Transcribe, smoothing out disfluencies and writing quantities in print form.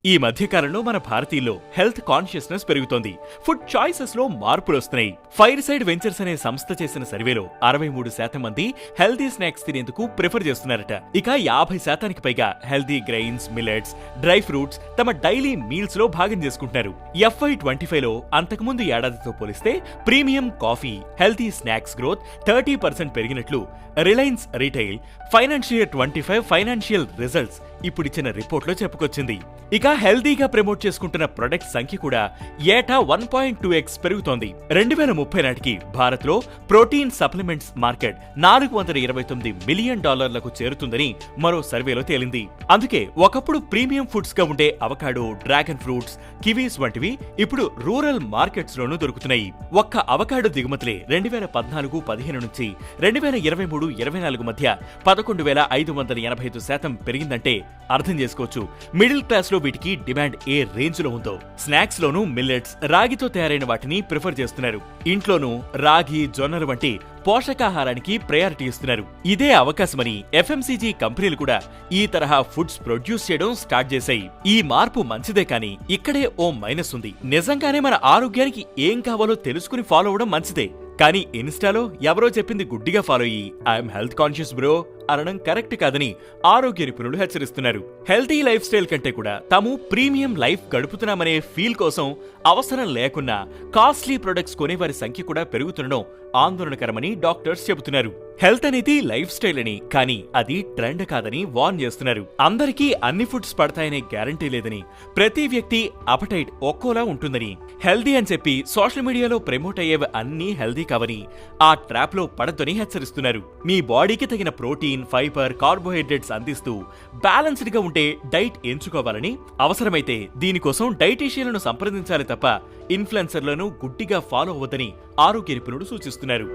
ఈ మధ్యకాలంలో మన భారతీయుల్లో హెల్త్ కాన్షియస్నెస్ పెరుగుతోంది. ఫుడ్ చాయిసెస్ లో మార్పులు వస్తున్నాయి. ఫైర్ సైడ్ వెంచర్స్ అనే సంస్థ చేసిన సర్వేలో 63% మంది హెల్తీ స్నాక్స్ తినేందుకు ప్రిఫర్ చేస్తున్నారట. ఇక 50% పైగా healthy grains, millets, dry fruits తమ డైలీ మీల్స్ లో భాగం చేసుకుంటున్నారు. FY25 లో అంతకుముందు ఏడాదితో పోలిస్తే premium coffee, healthy snacks growth 30% పెరిగినట్లు Reliance retail financial 25 financial results ఇప్పుడిచ్చిన రిపోర్ట్లో చెప్పుకొచ్చింది. ఇక హెల్దీగా ప్రమోట్ చేసుకుంటున్న ప్రొడక్ట్ సంఖ్య కూడా ఏటా 1.2x పెరుగుతోంది. 2030 నాటికి భారత్ లో ప్రోటీన్ సప్లిమెంట్స్ మార్కెట్ $429 మిలియన్ చేరుతుందని మరో సర్వేలో తేలింది. అందుకే ఒకప్పుడు ప్రీమియం ఫుడ్స్ గా ఉండే అవకాడో, డ్రాగన్ ఫ్రూట్స్, కివీస్ వంటివి ఇప్పుడు రూరల్ మార్కెట్స్ లోనూ దొరుకుతున్నాయి. ఒక్క అవకాడో దిగుమతులే 2014-15 నుంచి 2023-24 మధ్య 11,585% పెరిగిందంటే అర్థం చేసుకోవచ్చు మిడిల్ క్లాస్ లో వీటికి డిమాండ్ ఏ రేంజ్ లో ఉందో. స్నాక్స్ లోనూ మిల్లెట్స్, రాగితో తయారైన వాటిని ప్రిఫర్ చేస్తున్నారు. ఇంట్లోనూ రాగి, జొన్నలు వంటి పోషకాహారానికి ప్రయారిటీ ఇస్తున్నారు. ఇదే అవకాశమని FMCG కంపెనీలు కూడా ఈ తరహా ఫుడ్స్ ప్రొడ్యూస్ చేయడం స్టార్ట్ చేశాయి. ఈ మార్పు మంచిదే, కానీ ఇక్కడే ఓ మైనస్ ఉంది. నిజంగానే మన ఆరోగ్యానికి ఏం కావాలో తెలుసుకుని ఫాలో అవడం మంచిదే, కానీ ఇన్స్టాలో ఎవరో చెప్పింది గుడ్డిగా ఫాలో అయ్యి ఐఎమ్ హెల్త్ కాన్షియస్ బ్రో అనడం కరెక్ట్ కాదని ఆరోగ్య నిపుణులు హెచ్చరిస్తున్నారు. హెల్తీ లైఫ్ స్టైల్ కంటే కూడా తాము ప్రీమియం లైఫ్ గడుపుతున్నామనే ఫీల్ కోసం అవసరం లేకున్నా కాస్ట్లీ ప్రొడక్ట్స్ కొనేవారి సంఖ్య కూడా పెరుగుతుండడం ఆందోళనకరమని డాక్టర్స్ చెబుతున్నారు. హెల్త్ అనేది లైఫ్ స్టైల్ అని, కానీ అది ట్రెండ్ కాదని వార్న్ చేస్తున్నారు. అందరికీ అన్ని ఫుడ్స్ పడతాయనే గ్యారంటీ లేదని, ప్రతి వ్యక్తి అపటైట్ ఒక్కోలా ఉంటుందని, హెల్దీ అని చెప్పి సోషల్ మీడియాలో ప్రమోట్ అయ్యేవి అన్నీ హెల్దీ కావని, ఆ ట్రాప్ లో పడద్దని హెచ్చరిస్తున్నారు. మీ బాడీకి తగిన ప్రోటీన్, ఫైబర్, కార్బోహైడ్రేట్స్ అందిస్తూ బ్యాలెన్స్డ్ గా ఉంటే డైట్ ఎంచుకోవాలని, అవసరమైతే దీనికోసం డైటీషియన్లను సంప్రదించాలి తప్ప ఇన్ఫ్లుయెన్సర్లను గుడ్డిగా ఫాలో అవ్వదని ఆరోగ్య నిపుణుడు సూచిస్తున్నారు.